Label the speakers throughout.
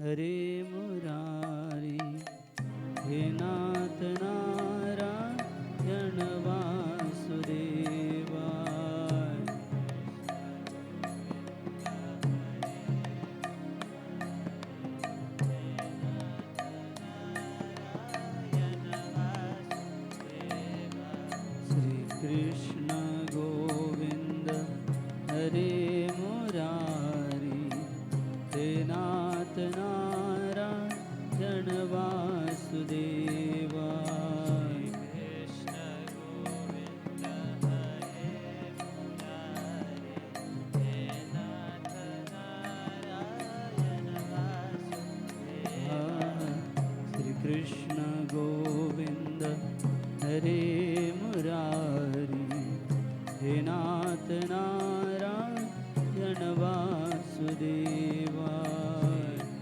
Speaker 1: हरे मुरारी, हे नाथ नारायण वासुदेवाय। श्री कृष्ण गोविंद हरे मुरारी, हे नाथ नारायण वासुदेवाय।
Speaker 2: कृष्ण गोविंद हरे मुरारी, हे नाथ नारायण वासुदेवाय।
Speaker 1: श्री कृष्ण गोविंद हरे मुरारी, हे नाथ नारायण वासुदेवाय।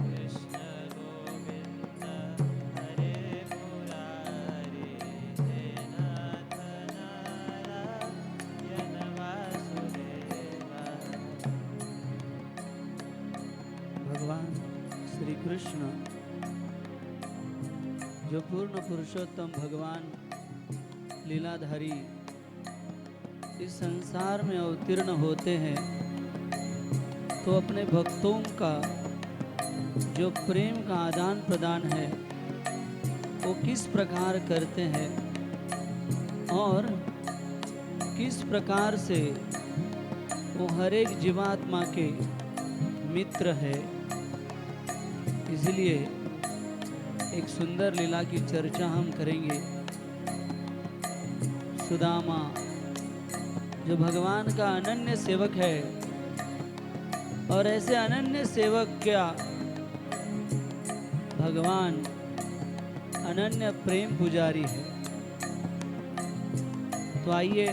Speaker 2: कृष्ण गोविंद हरे मुरारी, हे नाथ नारायण वासुदेवाय।
Speaker 1: भगवान श्री कृष्ण जो पूर्ण पुरुषोत्तम भगवान लीलाधारी इस संसार में अवतीर्ण होते हैं तो अपने भक्तों का जो प्रेम का आदान प्रदान है वो किस प्रकार करते हैं और किस प्रकार से वो हर एक जीवात्मा के मित्र है। इसलिए एक सुंदर लीला की चर्चा हम करेंगे। सुदामा जो भगवान का अनन्य सेवक है और ऐसे अनन्य सेवक क्या भगवान अनन्य प्रेम पुजारी है। तो आइए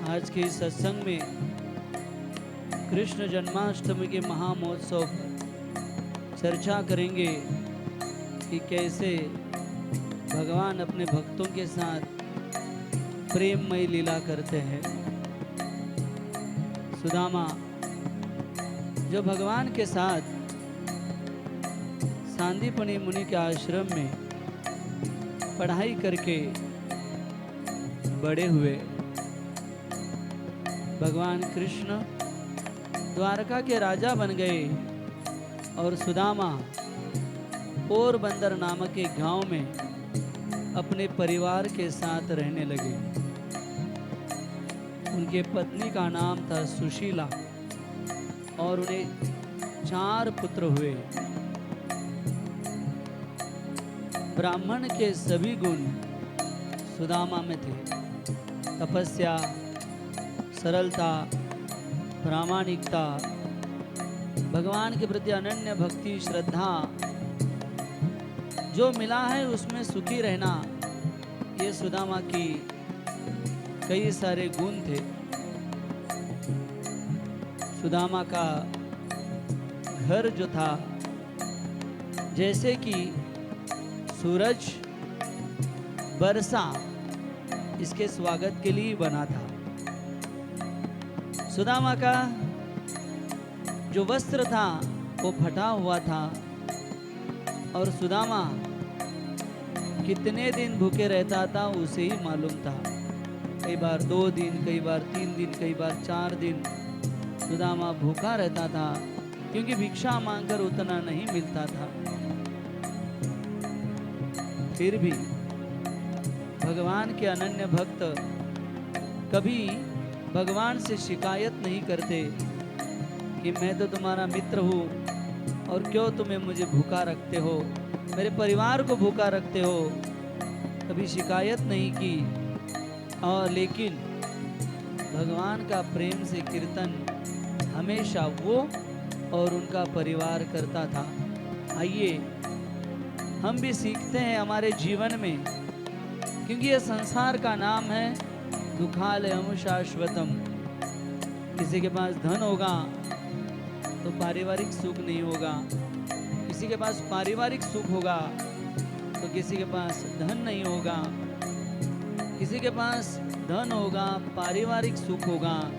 Speaker 1: आज के इस सत्संग में कृष्ण जन्माष्टमी के महामहोत्सव पर चर्चा करेंगे कि कैसे भगवान अपने भक्तों के साथ प्रेममय लीला करते हैं। सुदामा जो भगवान के साथ सांदीपनि मुनि के आश्रम में पढ़ाई करके बड़े हुए, भगवान कृष्ण द्वारका के राजा बन गए और सुदामा पोरबंदर नामक एक गांव में अपने परिवार के साथ रहने लगे। उनके पत्नी का नाम था सुशीला और उन्हें 4 पुत्र हुए। ब्राह्मण के सभी गुण सुदामा में थे। तपस्या, सरलता, प्रामाणिकता, भगवान के प्रति अनन्य भक्ति, श्रद्धा, जो मिला है उसमें सुखी रहना, ये सुदामा की कई सारे गुण थे। सुदामा का घर जो था जैसे कि सूरज बरसा इसके स्वागत के लिए बना था। सुदामा का जो वस्त्र था वो फटा हुआ था और सुदामा कितने दिन भूखे रहता था उसे ही मालूम था। कई बार 2 दिन, कई बार 3 दिन, कई बार 4 दिन सुदामा भूखा रहता था क्योंकि भिक्षा मांगकर उतना नहीं मिलता था। फिर भी भगवान के अनन्य भक्त कभी भगवान से शिकायत नहीं करते कि मैं तो तुम्हारा मित्र हूँ और क्यों तुम्हें मुझे भूखा रखते हो, मेरे परिवार को भूखा रखते हो। कभी शिकायत नहीं की। और लेकिन भगवान का प्रेम से कीर्तन हमेशा वो और उनका परिवार करता था। आइए हम भी सीखते हैं हमारे जीवन में, क्योंकि ये संसार का नाम है दुखालयम शाश्वतम। किसी के पास धन होगा तो पारिवारिक सुख नहीं होगा, किसी के पास पारिवारिक सुख होगा तो किसी के पास धन नहीं होगा, किसी के पास धन होगा, पारिवारिक सुख होगा,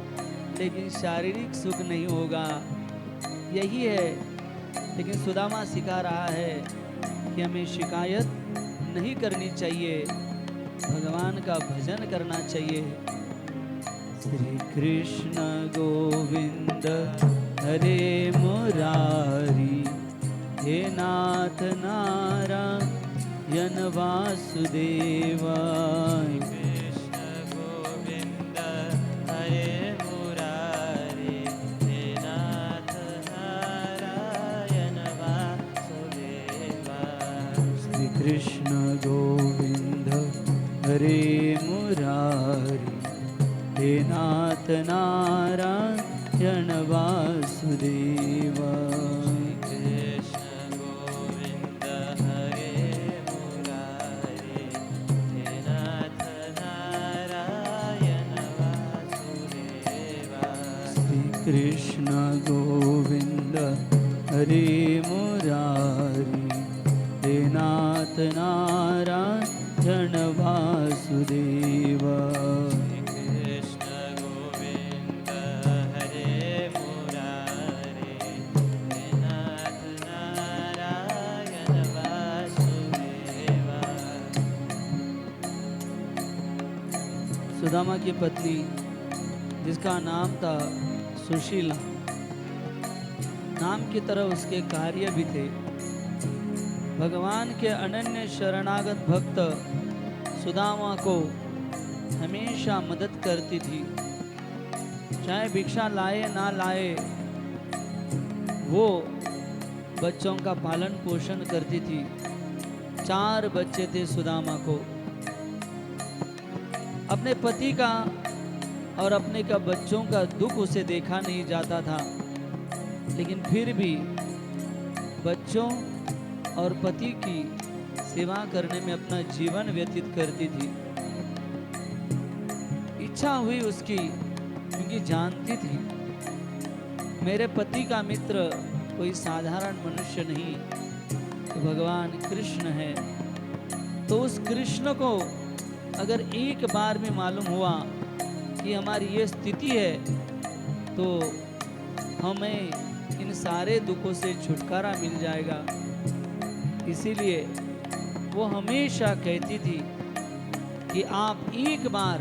Speaker 1: लेकिन शारीरिक सुख नहीं होगा। यही है लेकिन सुदामा सिखा रहा है कि हमें शिकायत नहीं करनी चाहिए, भगवान का भजन करना चाहिए। श्री कृष्ण गोविंद हरे मुरारी, हे नाथ नारायण वासुदेवा।
Speaker 2: कृष्ण गोविंद हरे मुरारी, हे नाथ नारायण वासुदेवा।
Speaker 1: श्री कृष्ण गोविंद हरे मुरारी, हे नाथ नारायण वासुदेवा।
Speaker 2: कृष्ण गोविंद हरे मुरारी, हे नाथ नारायण वासुदेवा।
Speaker 1: श्री कृष्ण गोविंद हरे मुरारी, हे नाथ नारायण वासुदेवा।
Speaker 2: कृष्ण गोविंद हरे मुरारी, हे नाथ नारायण वासुदेवा।
Speaker 1: सुदामा की पत्नी, जिसका नाम था सुशीला, नाम की तरह उसके कार्य भी थे। भगवान के अनन्य शरणागत भक्त सुदामा को हमेशा मदद करती थी। चाहे भिक्षा लाए ना लाए, वो बच्चों का पालन पोषण करती थी। 4 बच्चे थे सुदामा को। अपने पति का और अपने का बच्चों का दुख उसे देखा नहीं जाता था, लेकिन फिर भी बच्चों और पति की सेवा करने में अपना जीवन व्यतीत करती थी। इच्छा हुई उसकी, क्योंकि जानती थी मेरे पति का मित्र कोई साधारण मनुष्य नहीं, तो भगवान कृष्ण है। तो उस कृष्ण को अगर एक बार भी मालूम हुआ कि हमारी ये स्थिति है, तो हमें इन सारे दुखों से छुटकारा मिल जाएगा। इसीलिए वो हमेशा कहती थी कि आप एक बार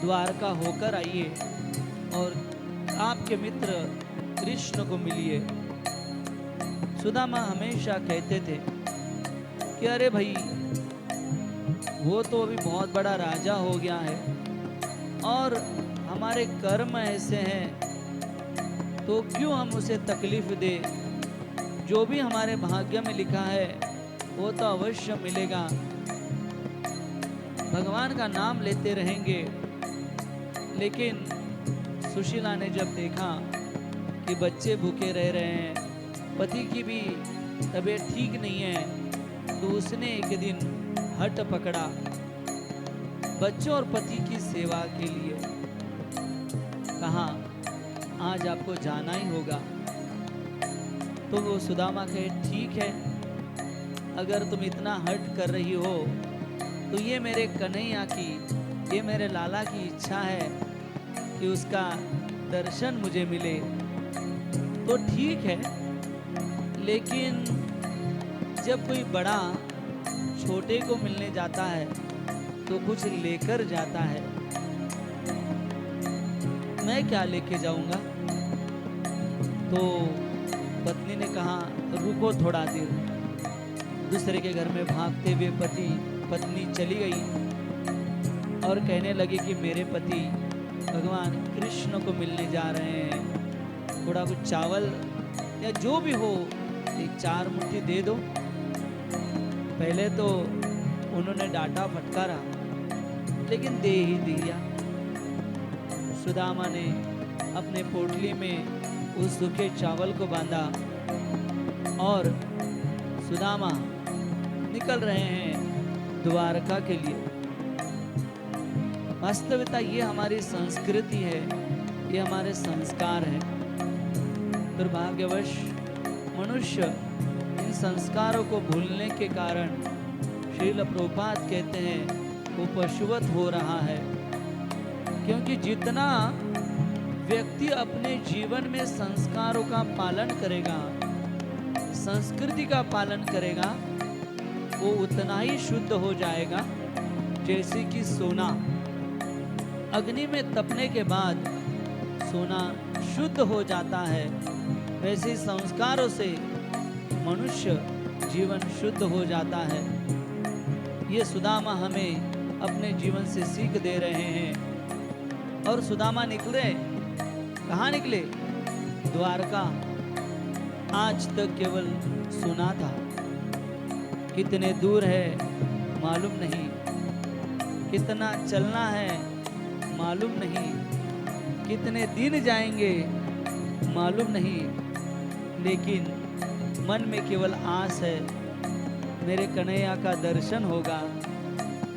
Speaker 1: द्वारका होकर आइए और आपके मित्र कृष्ण को मिलिए। सुदामा हमेशा कहते थे कि अरे भाई, वो तो अभी बहुत बड़ा राजा हो गया है और हमारे कर्म ऐसे हैं, तो क्यों हम उसे तकलीफ दे। जो भी हमारे भाग्य में लिखा है वो तो अवश्य मिलेगा। भगवान का नाम लेते रहेंगे। लेकिन सुशीला ने जब देखा कि बच्चे भूखे रह रहे हैं, पति की भी तबीयत ठीक नहीं है, तो उसने एक दिन हट पकड़ा बच्चों और पति की सेवा के लिए। कहा, आज आपको जाना ही होगा। तो वो सुदामा कहे, ठीक है, अगर तुम इतना हट कर रही हो तो ये मेरे कन्हैया की, ये मेरे लाला की इच्छा है कि उसका दर्शन मुझे मिले, तो ठीक है। लेकिन जब कोई बड़ा छोटे को मिलने जाता है तो कुछ लेकर जाता है, मैं क्या लेके जाऊंगा। तो पत्नी ने कहा, रुको थोड़ा देर। दूसरे के घर में भागते हुए पत्नी चली गई और कहने लगी कि मेरे पति भगवान कृष्ण को मिलने जा रहे हैं, थोड़ा कुछ चावल या जो भी हो, एक 4 मुट्ठी दे दो। पहले तो उन्होंने डांटा फटकारा, लेकिन दे ही दिया। सुदामा ने अपने पोटली में उस सूखे चावल को बांधा और सुदामा निकल रहे हैं द्वारका के लिए। वास्तविकता ये हमारी संस्कृति है, ये हमारे संस्कार हैं। दुर्भाग्यवश मनुष्य इन संस्कारों को भूलने के कारण श्रील प्रभुपाद कहते हैं वो पशुवत हो रहा है। क्योंकि जितना व्यक्ति अपने जीवन में संस्कारों का पालन करेगा, संस्कृति का पालन करेगा वो उतना ही शुद्ध हो जाएगा जैसे कि सोना अग्नि में तपने के बाद सोना शुद्ध हो जाता है, वैसे ही संस्कारों से मनुष्य जीवन शुद्ध हो जाता है। ये सुदामा हमें अपने जीवन से सीख दे रहे हैं। और सुदामा निकले, कहाँ निकले? द्वारका। आज तक केवल सुना था, कितने दूर है मालूम नहीं, कितना चलना है मालूम नहीं, कितने दिन जाएंगे मालूम नहीं, लेकिन मन में केवल आस है, मेरे कन्हैया का दर्शन होगा,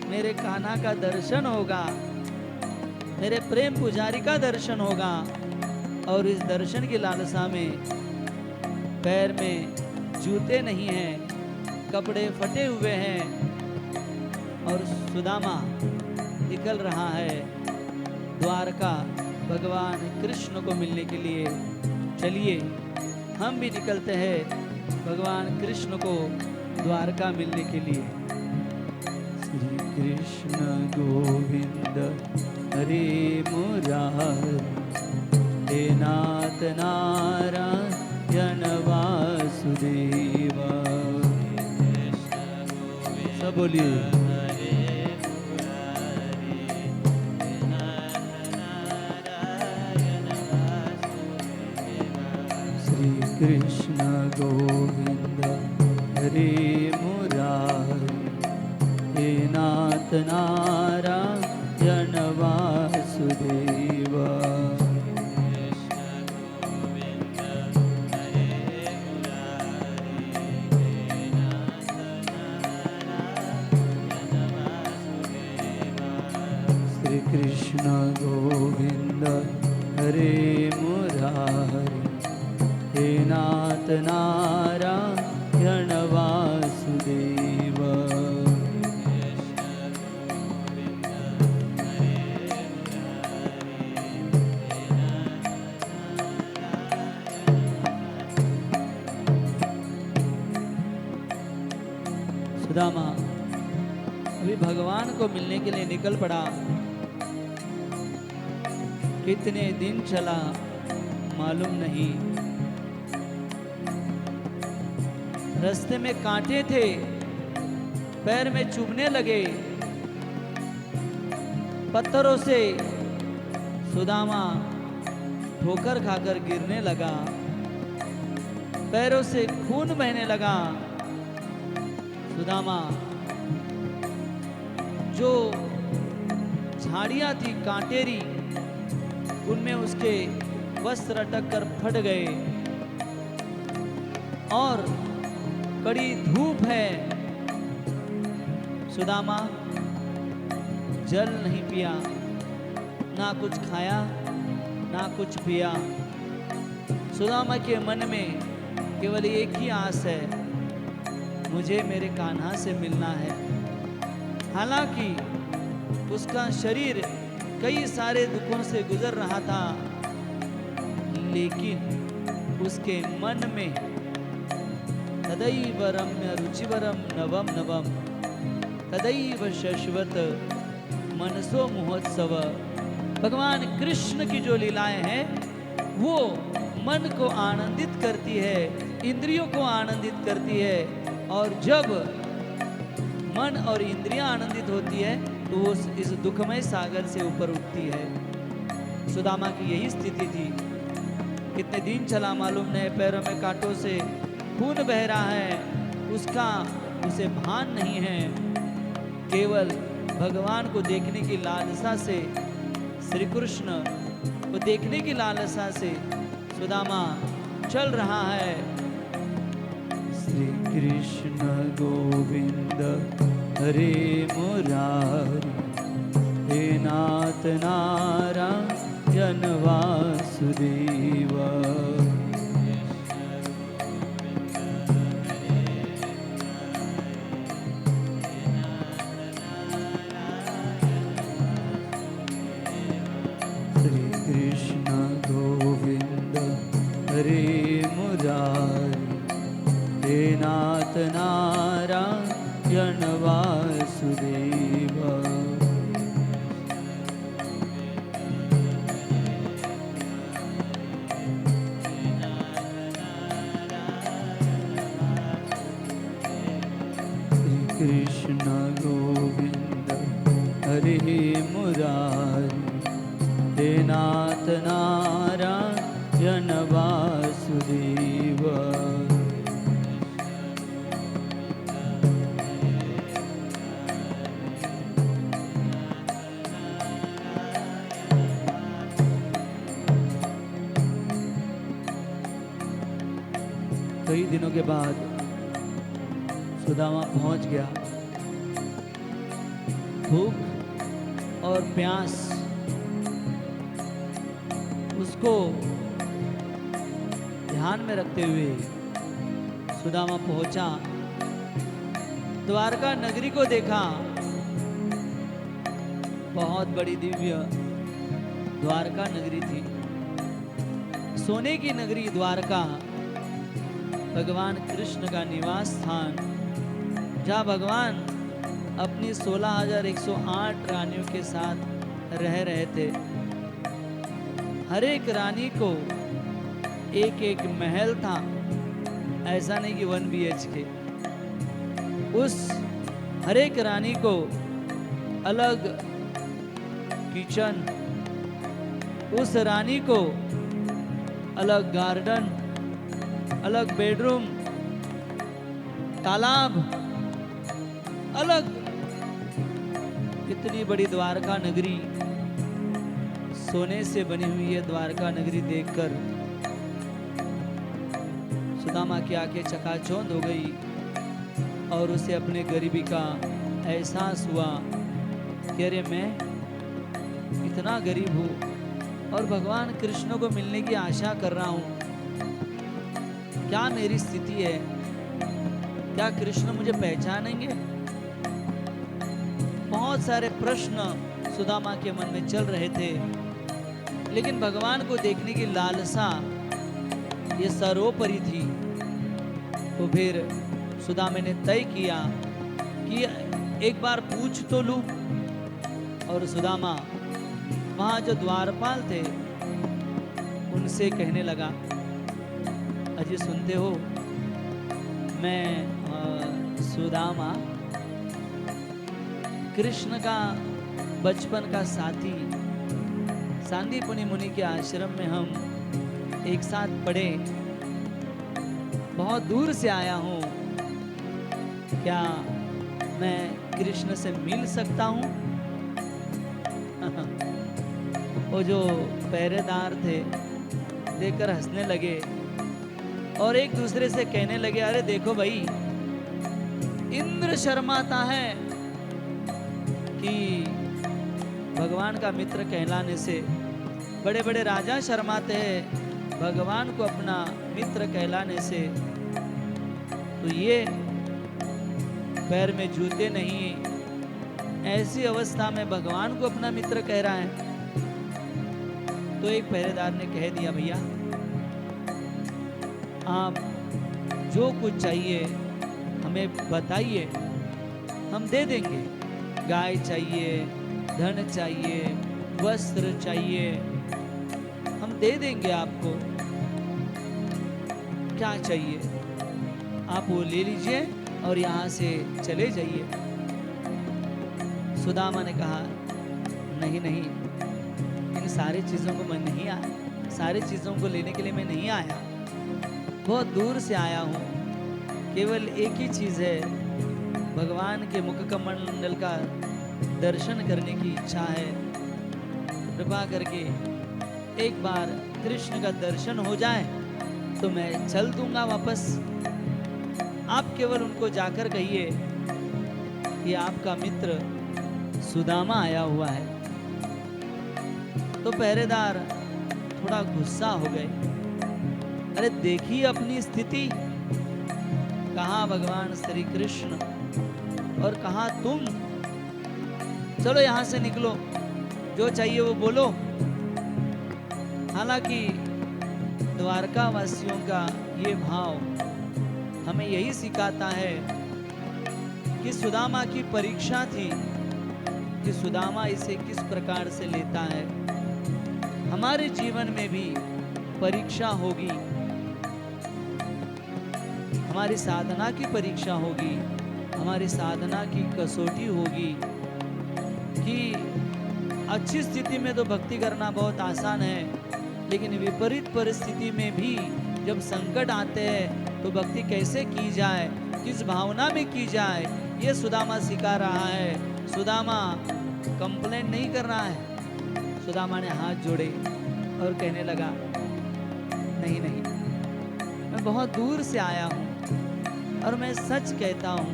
Speaker 1: मेरे कान्हा का दर्शन होगा, मेरे प्रेम पुजारी का दर्शन होगा। और इस दर्शन की लालसा में पैर में जूते नहीं हैं, कपड़े फटे हुए हैं, और सुदामा निकल रहा है द्वारका भगवान कृष्ण को मिलने के लिए। चलिए हम भी निकलते हैं भगवान कृष्ण को द्वारका मिलने के लिए। श्री कृष्ण गोविंद हरे मुरारी, हे नाथ नारायण वासुदेवा। सब बोलिए। श्री कृष्ण गोविंद हरे मुरारी, हे नाथ नारायण वासुदेवा। श्री कृष्ण गोविंद हरे मुरारी, हे नाथ नारायण वासुदेवा। सुदामा अभी भगवान को मिलने के लिए निकल पड़ा। कितने दिन चला मालूम नहीं, रास्ते में कांटे थे, पैर में चुभने लगे, पत्थरों से सुदामा ठोकर खाकर गिरने लगा, पैरों से खून बहने लगा। सुदामा जो झाड़ियां थी कांटेरी, उनमें उसके वस्त्र अटक कर फट गए, और कड़ी धूप है। सुदामा जल नहीं पिया, ना कुछ खाया, ना कुछ पिया। सुदामा के मन में केवल एक ही आस है, मुझे मेरे कान्हा से मिलना है। हालांकि उसका शरीर कई सारे दुखों से गुजर रहा था, लेकिन उसके मन में तदैव रम्य रुचिवरम नवम नवम, तदैव शश्वत मनसो महोत्सव। भगवान कृष्ण की जो लीलाएं हैं वो मन को आनंदित करती है, इंद्रियों को आनंदित करती है, और जब मन और इंद्रियां आनंदित होती है तो वो इस दुखमय सागर से ऊपर उठती है। सुदामा की यही स्थिति थी। कितने दिन चला मालूम नहीं, पैरों में कांटों से खून बह रहा है, उसका उसे भान नहीं है। केवल भगवान को देखने की लालसा से, श्री कृष्ण को देखने की लालसा से सुदामा चल रहा है। श्री कृष्ण गोविंद हरे मुरारी, हे नाथ नारायण वासुदेवा। श्री कृष्ण गोविंद हरे मुरारी, हे नाथ नारायण वासुदेव। कृष्ण गोविंद हरे मुरारी, हे नाथ नारायण वासुदेव। कई दिनों के बाद सुदामा पहुंच गया। भूख और प्यास उसको ध्यान में रखते हुए सुदामा पहुंचा। द्वारका नगरी को देखा। बहुत बड़ी दिव्य द्वारका नगरी थी। सोने की नगरी द्वारका भगवान कृष्ण का निवास स्थान, जहाँ भगवान अपनी 16,108 रानियों के साथ रह रहे थे। हर एक रानी को एक एक महल था, ऐसा नहीं कि 1 BHK। उस हर एक रानी को अलग किचन, उस रानी को अलग गार्डन, अलग बेडरूम, तालाब, अलग। इतनी बड़ी द्वारका नगरी, सोने से बनी हुई है द्वारका नगरी देखकर सुदामा की आंखें चकाचौंध हो गई और उसे अपने गरीबी का एहसास हुआ कि अरे मैं इतना गरीब हूँ और भगवान कृष्ण को मिलने की आशा कर रहा हूँ। क्या मेरी स्थिति है? क्या कृष्ण मुझे पहचानेंगे? बहुत सारे प्रश्न सुदामा के मन में चल रहे थे, लेकिन भगवान को देखने की लालसा ये सर्वोपरि थी। तो फिर सुदामा ने तय किया कि एक बार पूछ तो लूं। और सुदामा वहां जो द्वारपाल थे उनसे कहने लगा, अजी सुनते हो, मैं सुदामा कृष्ण का बचपन का साथी, सांदीपनि मुनि के आश्रम में हम एक साथ पढ़े, बहुत दूर से आया हूँ। क्या मैं कृष्ण से मिल सकता हूँ? वो जो पहरेदार थे देखकर हंसने लगे और एक दूसरे से कहने लगे, अरे देखो भाई, इंद्र शर्माता है कि भगवान का मित्र कहलाने से, बड़े बड़े राजा शर्माते हैं भगवान को अपना मित्र कहलाने से। तो ये पैर में जूते नहीं, ऐसी अवस्था में भगवान को अपना मित्र कह रहा है। तो एक पहरेदार ने कह दिया, भैया आप जो कुछ चाहिए हमें बताइए, हम दे देंगे। गाय चाहिए, धन चाहिए, वस्त्र चाहिए, हम दे देंगे आपको। क्या चाहिए आप वो ले लीजिए और यहाँ से चले जाइए। सुदामा ने कहा, नहीं नहीं, इन सारी चीज़ों को मैं नहीं आया, सारी चीज़ों को लेने के लिए मैं नहीं आया, बहुत दूर से आया हूँ। केवल एक ही चीज़ है, भगवान के मुख कमंडल का दर्शन करने की इच्छा है। कृपा करके एक बार कृष्ण का दर्शन हो जाए तो मैं चल दूंगा वापस। आप केवल उनको जाकर कहिए कि आपका मित्र सुदामा आया हुआ है। तो पहरेदार थोड़ा गुस्सा हो गए, अरे देखिए अपनी स्थिति, कहाँ भगवान श्री कृष्ण और कहाँ तुम। चलो यहाँ से निकलो, जो चाहिए वो बोलो। हालांकि द्वारका वासियों का ये भाव हमें यही सिखाता है कि सुदामा की परीक्षा थी कि सुदामा इसे किस प्रकार से लेता है। हमारे जीवन में भी परीक्षा होगी, हमारी साधना की परीक्षा होगी, हमारी साधना की कसौटी होगी कि अच्छी स्थिति में तो भक्ति करना बहुत आसान है, लेकिन विपरीत परिस्थिति में भी जब संकट आते हैं तो भक्ति कैसे की जाए, किस भावना में की जाए, ये सुदामा सिखा रहा है। सुदामा कंप्लेंट नहीं कर रहा है। सुदामा ने हाथ जोड़े और कहने लगा, नहीं नहीं, मैं बहुत दूर से आया हूँ और मैं सच कहता हूँ,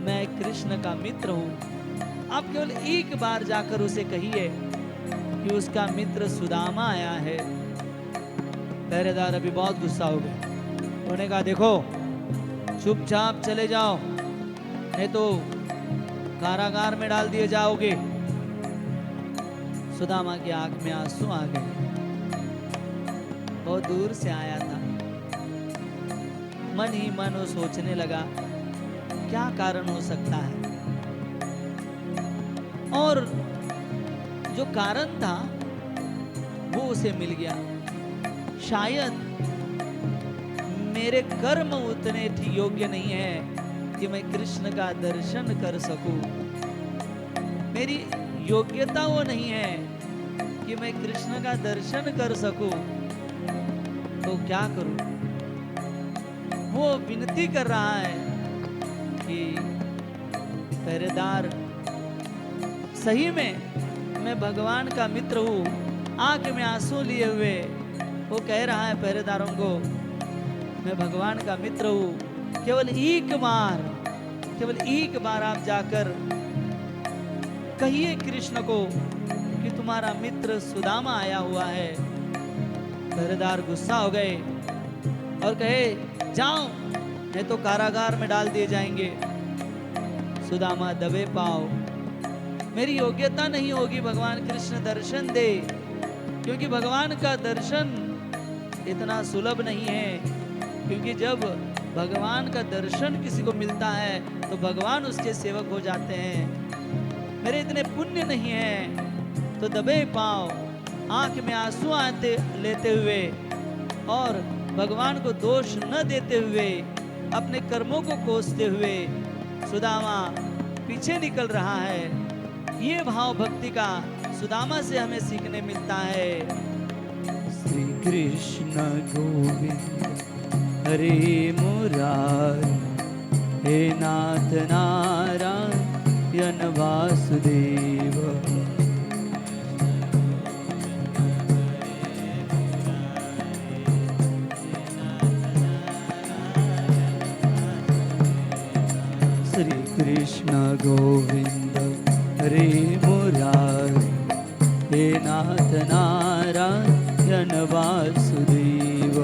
Speaker 1: मैं कृष्ण का मित्र हूँ। आप केवल एक बार जाकर उसे कहिए कि उसका मित्र सुदामा आया है। पहरेदार अभी बहुत गुस्सा हो गए। उन्होंने कहा, देखो चुपचाप चले जाओ, नहीं तो कारागार में डाल दिए जाओगे। सुदामा की आंख में आंसू आ गए। बहुत दूर से आया था। मन ही मन वो सोचने लगा, क्या कारण हो सकता है। और जो कारण था वो उसे मिल गया। शायद मेरे कर्म उतने योग्य नहीं है कि मैं कृष्ण का दर्शन कर सकूं। मेरी योग्यता वो नहीं है कि मैं कृष्ण का दर्शन कर सकूं। तो क्या करूं? वो विनती कर रहा है कि पहरेदार, सही में मैं भगवान का मित्र हूँ। आंख में आंसू लिए हुए वो कह रहा है पहरेदारों को, मैं भगवान का मित्र हूँ। केवल एक बार आप जाकर कहिए कृष्ण को कि तुम्हारा मित्र सुदामा आया हुआ है। पहरेदार गुस्सा हो गए और कहे, जाओ, नहीं तो कारागार में डाल दिए जाएंगे। सुदामा दबे पाओ, मेरी योग्यता नहीं होगी भगवान कृष्ण दर्शन दे, क्योंकि भगवान का दर्शन इतना सुलभ नहीं है। क्योंकि जब भगवान का दर्शन किसी को मिलता है तो भगवान उसके सेवक हो जाते हैं। मेरे इतने पुण्य नहीं है। तो दबे पांव, आंख में आंसू आते लेते हुए और भगवान को दोष न देते हुए, अपने कर्मों को कोसते हुए सुदामा पीछे निकल रहा है। ये भाव भक्ति का सुदामा से हमें सीखने मिलता है। श्री कृष्ण गोविंद हरे मुरारी, हे नाथ नारायण वासुदेव। श्री कृष्ण गोविंद हरे मुरारी, हे नाथ नारायण वासुदेव।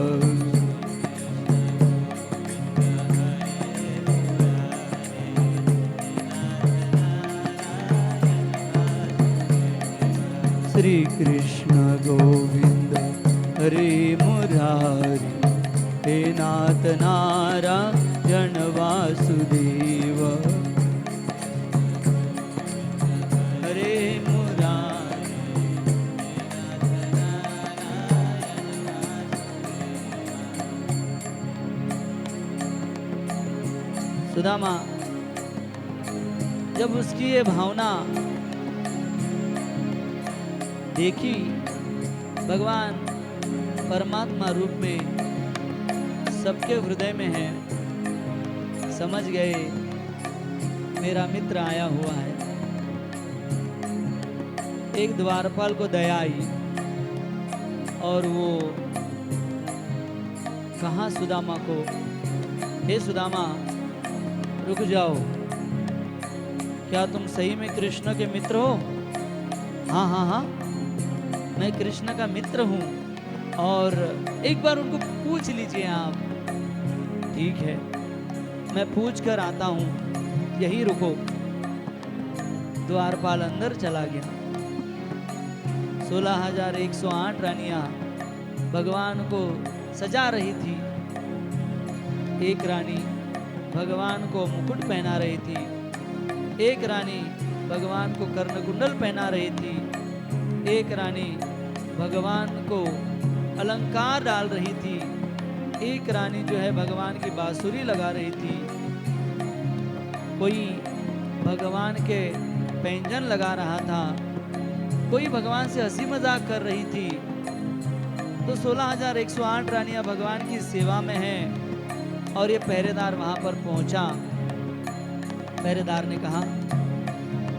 Speaker 1: श्री कृष्ण गोविंद हरे मुरारी, हे नाथ नारायण वासुदेव। हरे मुरारी, सुदामा जब उसकी ये भावना देखी, भगवान परमात्मा रूप में सबके हृदय में है, समझ गए मेरा मित्र आया हुआ है। एक द्वारपाल को दया आई और वो कहा सुदामा को, हे सुदामा रुक जाओ, क्या तुम सही में कृष्ण के मित्र हो? हाँ हाँ हाँ, मैं कृष्ण का मित्र हूँ। और एक बार उनको पूछ लीजिए आप। ठीक है, मैं पूछ कर आता हूँ, यही रुको। द्वारपाल अंदर चला गया। 16,108 रानियां भगवान को सजा रही थी। एक रानी भगवान को मुकुट पहना रही थी, एक रानी भगवान को कर्णकुंडल पहना रही थी, एक रानी भगवान को अलंकार डाल रही थी, एक रानी जो है भगवान की बांसुरी लगा रही थी, कोई भगवान के पैंजन लगा रहा था, कोई भगवान से हंसी मजाक कर रही थी। तो 16,108 रानियां भगवान की सेवा में हैं। और ये पहरेदार वहां पर पहुंचा। पहरेदार ने कहा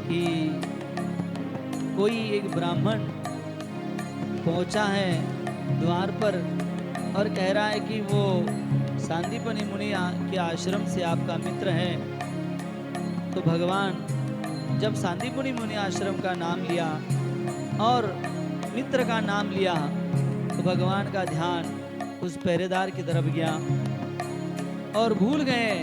Speaker 1: कि कोई एक ब्राह्मण पहुंचा है द्वार पर और कह रहा है कि वो सांदीपनि मुनि के आश्रम से आपका मित्र है। तो भगवान जब सांदीपनि मुनि आश्रम का नाम लिया और मित्र का नाम लिया तो भगवान का ध्यान उस पहरेदार की तरफ गया और भूल गए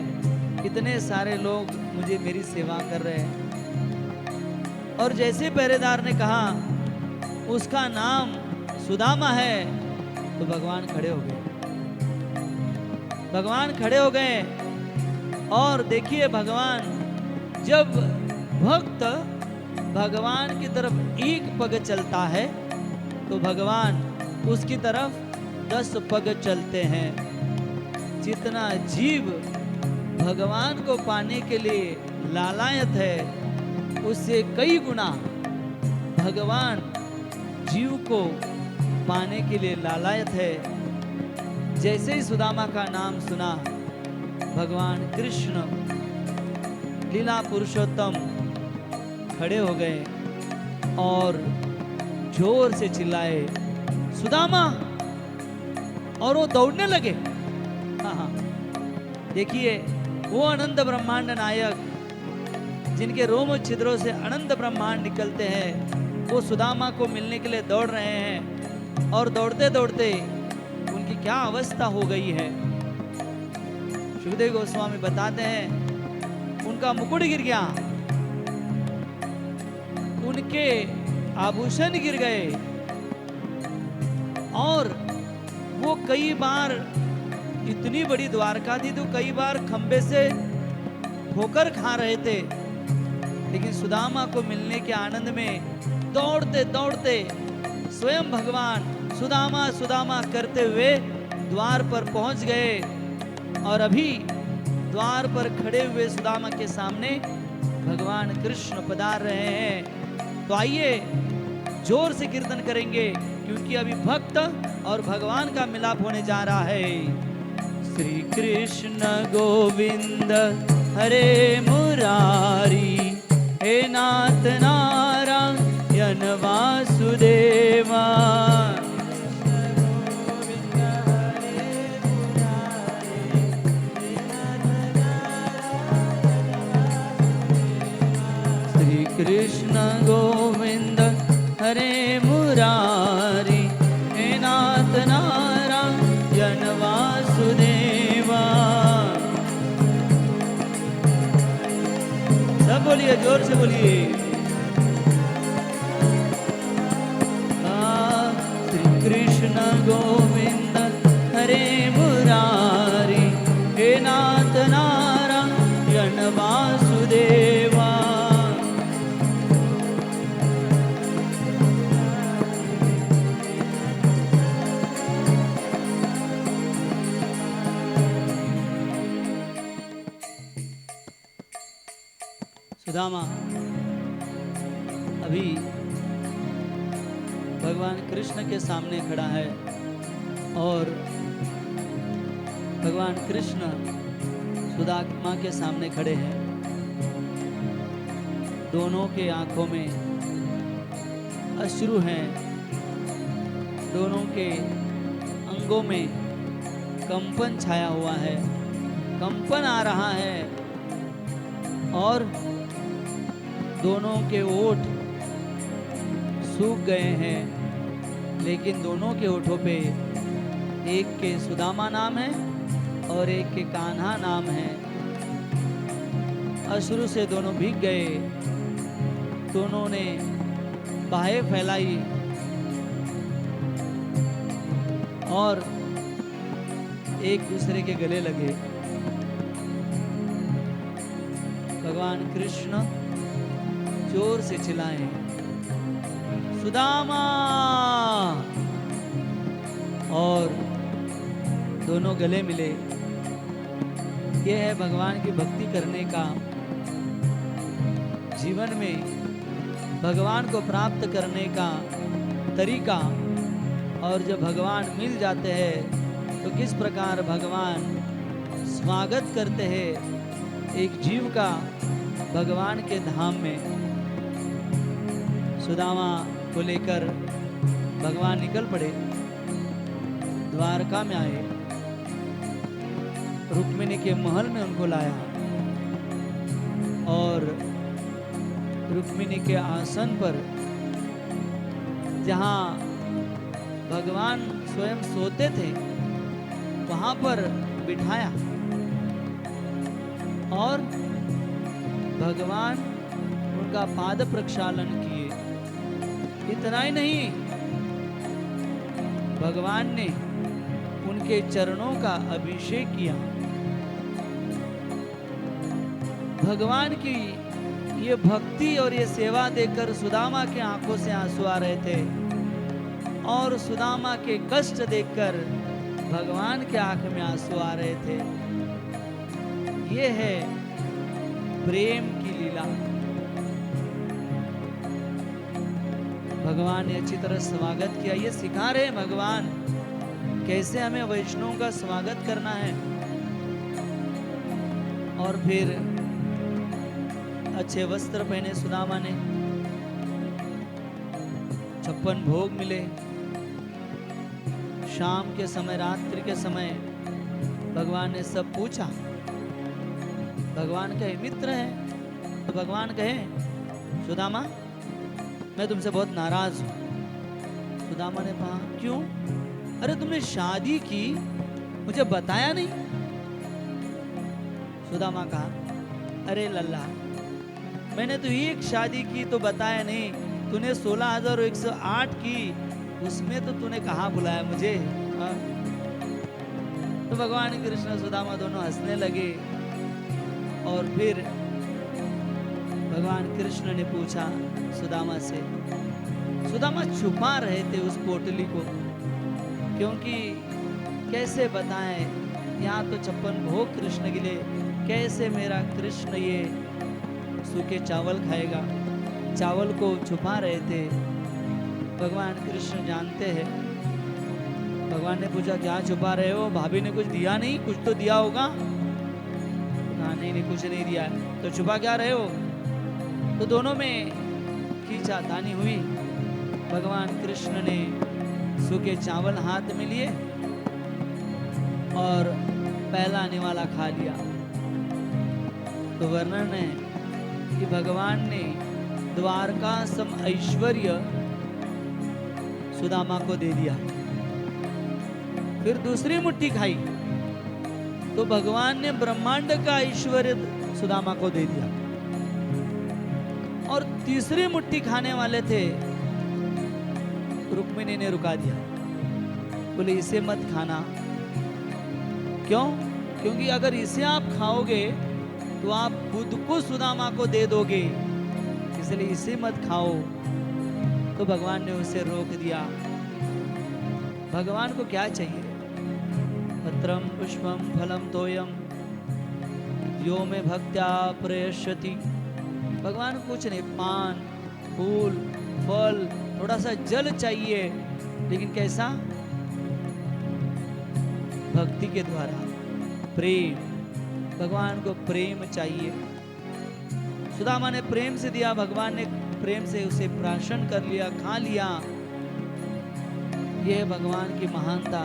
Speaker 1: इतने सारे लोग मुझे मेरी सेवा कर रहे हैं। और जैसे पहरेदार ने कहा उसका नाम सुदामा है तो भगवान खड़े हो गए। भगवान खड़े हो गए और देखिए भगवान जब भक्त भगवान की तरफ एक पग चलता है तो भगवान उसकी तरफ 10 पग चलते हैं। जितना जीव भगवान को पाने के लिए लालायत है उससे कई गुना भगवान जीव को पाने के लिए लालायत है। जैसे ही सुदामा का नाम सुना भगवान कृष्ण लीला पुरुषोत्तम खड़े हो गए और जोर से चिल्लाए सुदामा, और वो दौड़ने लगे। हाँ, देखिए वो अनंत ब्रह्मांड नायक जिनके रोम छिद्रों से अनंत ब्रह्मांड निकलते हैं वो सुदामा को मिलने के लिए दौड़ रहे हैं और दौड़ते दौड़ते उनकी क्या अवस्था हो गई है। सुखदेव गोस्वामी बताते हैं उनका मुकुट गिर गया, उनके आभूषण गिर गए और वो कई बार इतनी बड़ी द्वारका थी तो कई बार खंबे से ठोकर खा रहे थे। लेकिन सुदामा को मिलने के आनंद में दौड़ते दौड़ते स्वयं भगवान सुदामा सुदामा करते हुए द्वार पर पहुंच गए। और अभी द्वार पर खड़े हुए सुदामा के सामने भगवान कृष्ण पधार रहे हैं। तो आइए जोर से कीर्तन करेंगे क्योंकि अभी भक्त और भगवान का मिलाप होने जा रहा है। श्री कृष्ण गोविंद हरे मुरारी, हे नाथ नारायण वासुदेवा। श्री कृष्ण गोविंद हरे मुरारी, हे नाथ नारायण वासुदेवा। सब बोलिए, जोर से बोलिए। श्री कृष्ण गोविंद हरे मुरारी, हे नाथ नारायण वासुदेवा। सुदामा अभी भगवान कृष्ण के सामने खड़ा है और भगवान कृष्ण सुदामा के सामने खड़े हैं। दोनों के आंखों में अश्रु हैं, दोनों के अंगों में कंपन छाया हुआ है, कंपन आ रहा है और दोनों के ओठ सूख गए हैं। लेकिन दोनों के ओठों पे एक के सुदामा नाम है और एक के कान्हा नाम है। अश्रु से दोनों भीग गए, दोनों ने बाहें फैलाई और एक दूसरे के गले लगे। भगवान कृष्ण जोर से चिल्लाए, सुदामा, और दोनों गले मिले। यह है भगवान की भक्ति करने का, जीवन में भगवान को प्राप्त करने का तरीका। और जब भगवान मिल जाते हैं तो किस प्रकार भगवान स्वागत करते हैं एक जीव का भगवान के धाम में। सुदामा को लेकर भगवान निकल पड़े, द्वारका में आए, रुक्मिणी के महल में उनको लाया और रुक्मिणी के आसन पर, जहां भगवान स्वयं सोते थे, वहां पर बिठाया और भगवान उनका पाद प्रक्षालन किए। इतना ही नहीं, भगवान ने उनके चरणों का अभिषेक किया। भगवान की ये भक्ति और ये सेवा देखकर सुदामा के आंखों से आंसू आ रहे थे और सुदामा के कष्ट देखकर भगवान के आंख में आंसू आ रहे थे। ये है प्रेम की लीला। भगवान ने अच्छी तरह स्वागत किया। ये सिखा रहे भगवान कैसे हमें वैष्णव का स्वागत करना है। और फिर अच्छे वस्त्र पहने सुदामा ने, 56 भोग मिले। शाम के समय, रात्रि के समय भगवान ने सब पूछा। भगवान कहे मित्र है, तो भगवान कहे सुदामा मैं तुमसे बहुत नाराज हूं। सुदामा ने कहा क्यों? अरे तुमने शादी की, मुझे बताया नहीं। सुदामा कहा अरे लल्ला, मैंने तो एक शादी की तो बताया नहीं, तूने 16,108 की, उसमें तो तूने कहाँ बुलाया मुझे। हाँ? तो भगवान कृष्ण सुदामा दोनों हंसने लगे। और फिर भगवान कृष्ण ने पूछा सुदामा से, सुदामा छुपा रहे थे उस पोटली को, क्योंकि कैसे बताएं, यहाँ तो 56 भोग कृष्ण के लिए, कैसे मेरा कृष्ण ये सूखे चावल खाएगा। चावल को छुपा रहे थे। भगवान कृष्ण जानते हैं। भगवान ने पूछा क्या छुपा रहे हो? भाभी ने कुछ दिया नहीं? कुछ तो दिया होगा। कहा नहीं, कुछ नहीं दिया है। तो छुपा क्या रहे हो? तो दोनों में खींचातानी हुई। भगवान कृष्ण ने सूखे चावल हाथ में लिए और पहला निवाला खा लिया। तो वर्णन है कि भगवान ने द्वारका सम ऐश्वर्य सुदामा को दे दिया। फिर दूसरी मुट्ठी खाई तो भगवान ने ब्रह्मांड का ऐश्वर्य सुदामा को दे दिया। और तीसरी मुट्ठी खाने वाले थे, रुक्मिणी ने रुका दिया, बोले इसे मत खाना। क्यों? क्योंकि अगर इसे आप खाओगे तो आप खुद को सुदामा को दे दोगे, इसलिए इसे मत खाओ। तो भगवान ने उसे रोक दिया। भगवान को क्या चाहिए? पत्रम पुष्पम फलम तोयम यो में भक्त्या प्रयश्यति। भगवान कुछ नहीं, पान, फूल, फल, थोड़ा सा जल चाहिए, लेकिन कैसा? भक्ति के द्वारा, प्रेम। भगवान को प्रेम चाहिए। सुदामा ने प्रेम से दिया, भगवान ने प्रेम से उसे प्राशन कर लिया, खा लिया। यह भगवान की महानता।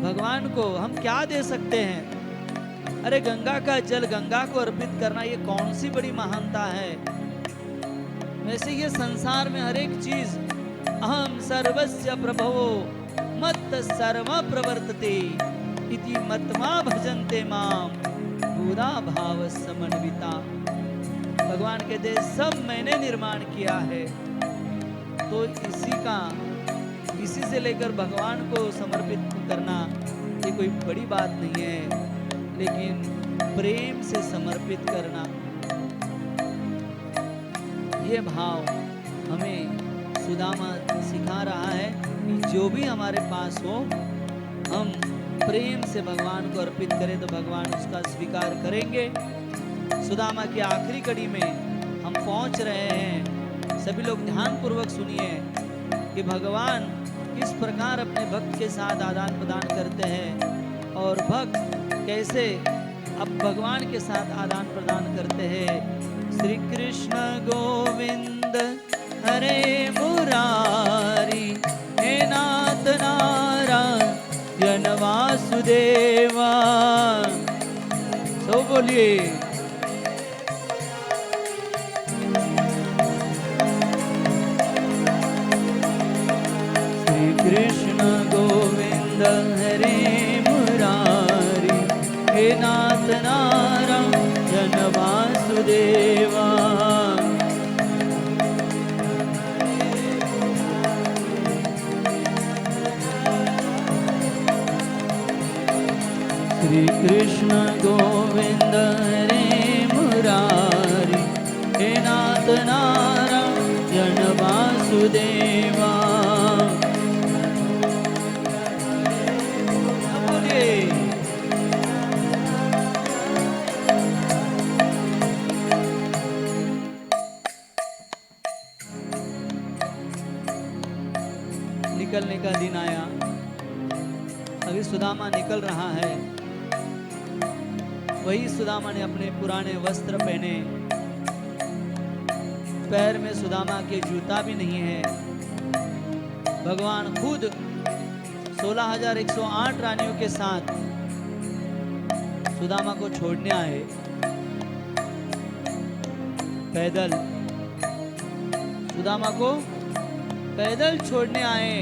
Speaker 1: भगवान को हम क्या दे सकते हैं? अरे गंगा का जल गंगा को अर्पित करना, ये कौन सी बड़ी महानता है? वैसे ये संसार में हर एक चीज, अहम सर्वस्य प्रभवो मत्त सर्व प्रवर्तते इति मत्वा भजन्ते माम पूरा भाव समन्विता। भगवान कहते सब मैंने निर्माण किया है। तो इसी से लेकर भगवान को समर्पित करना ये कोई बड़ी बात नहीं है, लेकिन प्रेम से समर्पित करना, ये भाव हमें सुदामा सिखा रहा है कि जो भी हमारे पास हो, हम प्रेम से भगवान को अर्पित करें तो भगवान उसका स्वीकार करेंगे। सुदामा की आखिरी कड़ी में हम पहुंच रहे हैं। सभी लोग ध्यान पूर्वक सुनिए कि भगवान किस प्रकार अपने भक्त के साथ आदान प्रदान करते हैं और भक्त कैसे अब भगवान के साथ आदान प्रदान करते हैं। श्री कृष्ण गोविंद हरे मुरारी, हे नाथ नारायण वासुदेवा। तो बोलिए श्री कृष्ण गोविंद हरे मुरारी, हे नाथ नारायण वासुदेवा। श्री कृष्ण गोविंद हरे मुरारी, हे नाथ नारायण वासुदेवा। निकलने का दिन आया। अभी सुदामा निकल रहा है। वही सुदामा ने अपने पुराने वस्त्र पहने, पैर में सुदामा के जूता भी नहीं है। भगवान खुद 16,108 रानियों के साथ सुदामा को छोड़ने आए पैदल। सुदामा को पैदल छोड़ने आए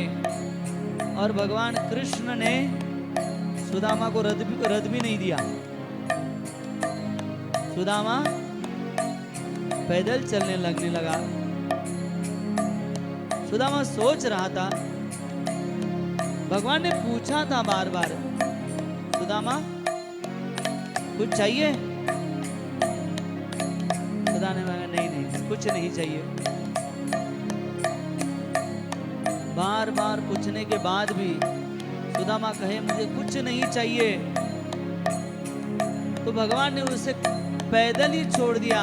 Speaker 1: और भगवान कृष्ण ने सुदामा को रथ भी नहीं दिया। सुदामा पैदल चलने लगने लगा। सुदामा सोच रहा था, भगवान ने पूछा था बार बार, सुदामा कुछ चाहिए? सुदामा ने कहा नहीं कुछ नहीं चाहिए। बार बार पूछने के बाद भी सुदामा कहे मुझे कुछ नहीं चाहिए, तो भगवान ने उसे पैदल ही छोड़ दिया।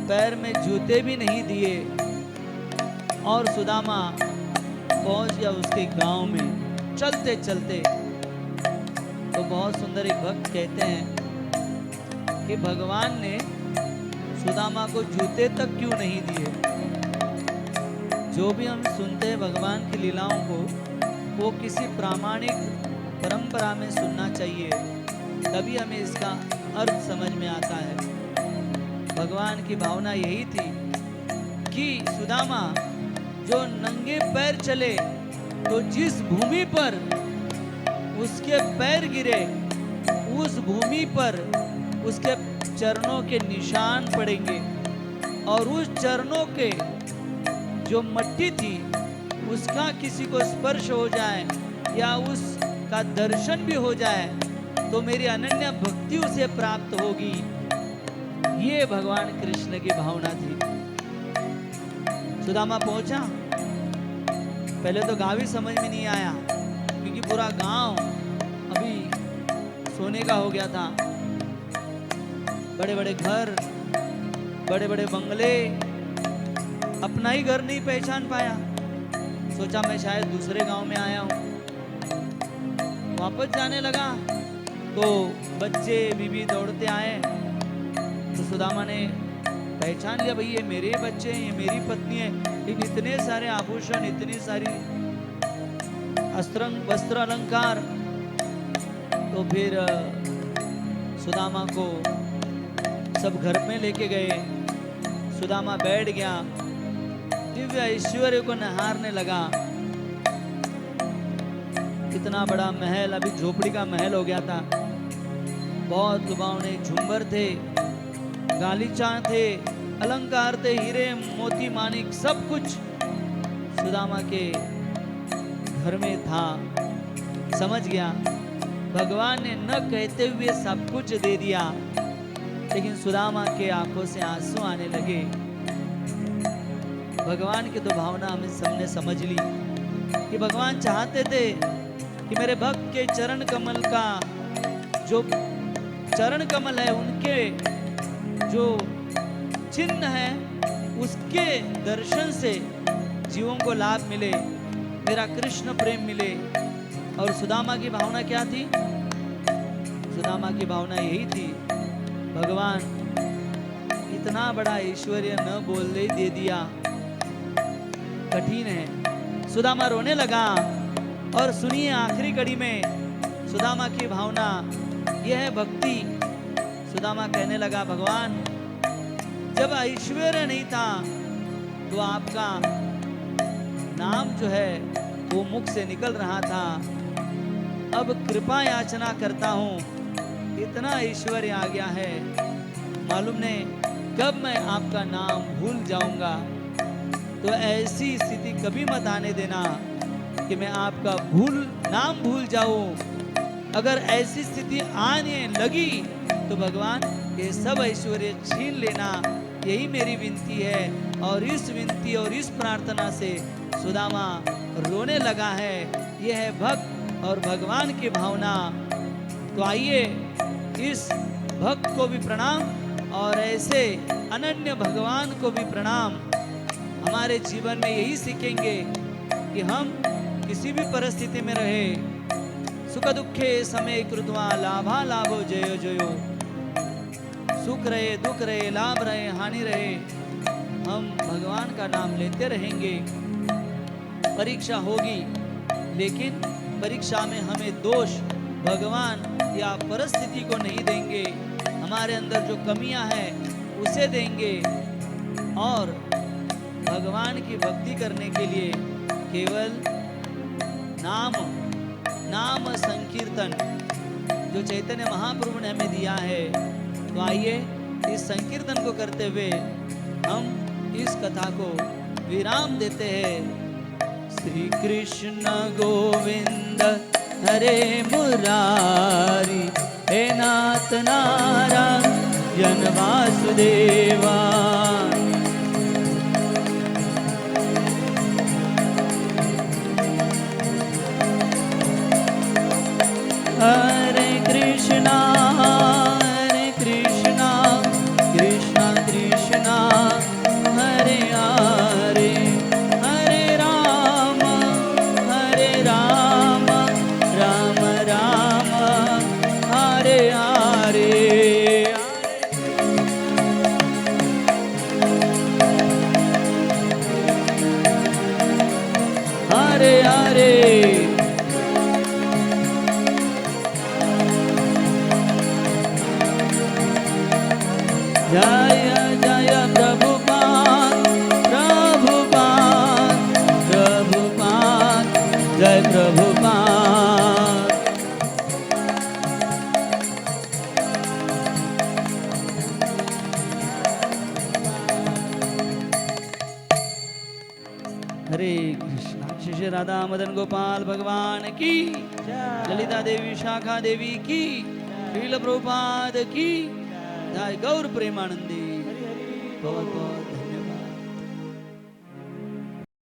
Speaker 1: पैर में जूते भी नहीं दिए और सुदामा पहुंच गया उसके गांव में चलते चलते। तो बहुत सुंदर एक भक्त कहते हैं कि भगवान ने सुदामा को जूते तक क्यों नहीं दिए। जो भी हम सुनते हैं भगवान की लीलाओं को, वो किसी प्रामाणिक परंपरा में सुनना चाहिए, तभी हमें इसका अर्थ समझ में आता है। भगवान की भावना यही थी कि सुदामा जो नंगे पैर चले तो जिस भूमि पर उसके पैर गिरे उस भूमि पर उसके चरणों के निशान पड़ेंगे और उस चरणों के जो मट्टी थी उसका किसी को स्पर्श हो जाए या उसका दर्शन भी हो जाए तो मेरी अनन्य भक्ति उसे प्राप्त होगी। ये भगवान कृष्ण की भावना थी। सुदामा पहुंचा। पहले तो गाँव ही समझ में नहीं आया क्योंकि पूरा गांव अभी सोने का हो गया था। बड़े बड़े घर, बड़े बड़े बंगले, अपना ही घर नहीं पहचान पाया। सोचा मैं शायद दूसरे गांव में आया हूं। वापस जाने लगा तो बच्चे बीबी दौड़ते आए। तो सुदामा ने पहचान लिया, भाई ये मेरे बच्चे हैं, ये मेरी पत्नी है। लेकिन इतने सारे आभूषण, इतनी सारी वस्त्र अलंकार। तो फिर सुदामा को सब घर में लेके गए। सुदामा बैठ गया, दिव्य ऐश्वर्य को निहारने लगा। इतना बड़ा महल अभी झोपड़ी का महल हो गया था। बहुत लुभावने झुंबर थे, गालीचा थे, अलंकार थे, हीरे मोती मानिक सब कुछ सुदामा के घर में था। समझ गया भगवान ने न कहते हुए सब कुछ दे दिया। लेकिन सुदामा के आंखों से आंसू आने लगे। भगवान की तो भावना हमें सबने समझ ली कि भगवान चाहते थे कि मेरे भक्त के चरण कमल का जो चरण कमल है, उनके जो चिन्ह है, उसके दर्शन से जीवों को लाभ मिले, मेरा कृष्ण प्रेम मिले। और सुदामा की भावना क्या थी? सुदामा की भावना यही थी, भगवान इतना बड़ा ऐश्वर्य न बोलने ही दे दिया, कठिन है। सुदामा रोने लगा। और सुनिए आखिरी कड़ी में सुदामा की भावना यह है भक्ति। सुदामा कहने लगा, भगवान जब ऐश्वर्य नहीं था तो आपका नाम जो है वो मुख से निकल रहा था, अब कृपा याचना करता हूँ, इतना ऐश्वर्य आ गया है, मालूम नहीं कब मैं आपका नाम भूल जाऊंगा। तो ऐसी स्थिति कभी मत आने देना कि मैं आपका नाम भूल जाऊं। अगर ऐसी स्थिति आने लगी तो भगवान ये सब ऐश्वर्य छीन लेना, यही मेरी विनती है। और इस विनती और इस प्रार्थना से सुदामा रोने लगा है। यह है भक्त और भगवान की भावना। तो आइए इस भक्त को भी प्रणाम और ऐसे अनन्य भगवान को भी प्रणाम। हमारे जीवन में यही सीखेंगे कि हम किसी भी परिस्थिति में रहे, सुख दुखे समय कृत्वा लाभा लाभो जयो जयो, सुख रहे दुख रहे लाभ रहे हानि रहे, हम भगवान का नाम लेते रहेंगे। परीक्षा होगी, लेकिन परीक्षा में हमें दोष भगवान या परिस्थिति को नहीं देंगे, हमारे अंदर जो कमियां हैं उसे देंगे। और भगवान की भक्ति करने के लिए केवल नाम संकीर्तन जो चैतन्य महाप्रभु ने हमें दिया है, तो आइए इस संकीर्तन को करते हुए हम इस कथा को विराम देते हैं। श्री कृष्ण गोविंद हरे मुरारी, हे नाथ नारायण वासुदेवा। हरे कृष्णा कृष्णा कृष्णा हरे हरे, हरे राम राम राम हरे हरे। हरे हरे जय जय प्रभुपाद प्रभुपाद प्रभुपाद, जय प्रभुपाद। हरे कृष्णा। श्री राधा मदन गोपाल भगवान की, ललिता देवी शाखा देवी की, श्रील प्रभुपाद की जय। गौर प्रेमानंदी। बहुत बहुत धन्यवाद।